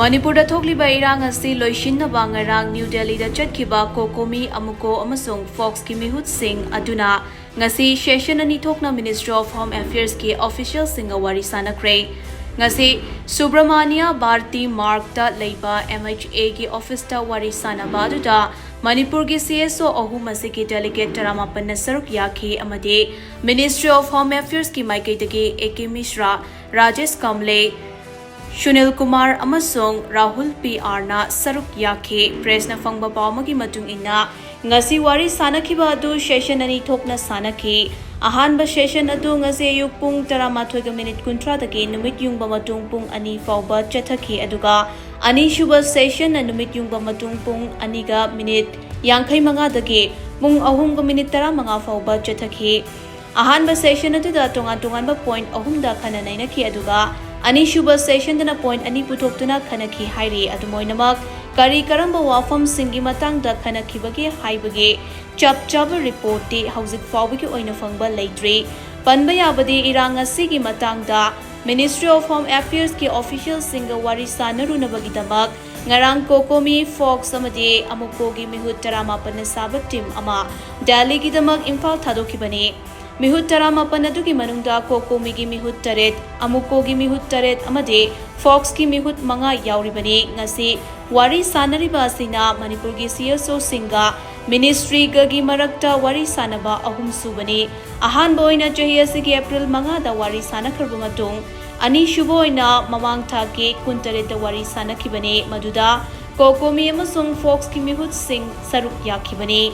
Manipur thokliba irang asi loishinnaba ngarang New Delhi da chatkiba Cocomi Amuco amasung Focs ki Meehut Shing aduna ngasi session ani THOKNA Ministry of Home Affairs ki official singa Wari Shannakhre ngasi Subramania Bharti Mark ta leiba MHA ki office ta Wari Shanaba da Manipur ki CSO ahum asiki delegate taramapan na saruk yakhi amade Ministry of Home Affairs ki maikai dagi AK Mishra Rajesh Kamle Sunil Kumar amasong Rahul PR na saruk yakhe press na fangba pawmagi matung ina ngasi Wari Shanakhiba adu session ani THOKNA sanakhi ahanba session adu ngasi ayuk pung 12:30 kuntra dagi numit yungba matung pung ani fawba chathakhi aduga ani shuba session na numit yungba matung pung ani ga minute 55 dagi pung 3 ga minute 15 fawba chathakhi ahanba session adu da tongan ba point ahum da khana naina khi aduga Ani shuba session dana point ani putoktuna khanaki hairi adumoinamak kari karamba wafam singi matang da khanaki bage haibage chap report ti hauzik fawbagi oina fangba leitri panba yabadi irang asigi matang da Ministry of Home Affairs ki official singa Wari Shanarunabagi damak ngarang Cocomi Focs amadi Amuco gi Meehut taramapan sabat team ama Delhi gi damak Imphal thadokibani Meehut taramapan adugi manungda Cocomi gi Meehut taret Amuco gi Meehut taret amade Focs ki Meehut manga yauribani ngasi Wari Shanariba asina Manipur gi CSO singa Ministry gi marakta Wari Shanaba ahum subani ahanba oina chahi asigi April manga da Wari Shanakharba matung ani shuba oina mamang thaki kuntaret da Wari Shanakhibani maduda Cocomi amasung Focs ki Meehut Shing saruk yakhibani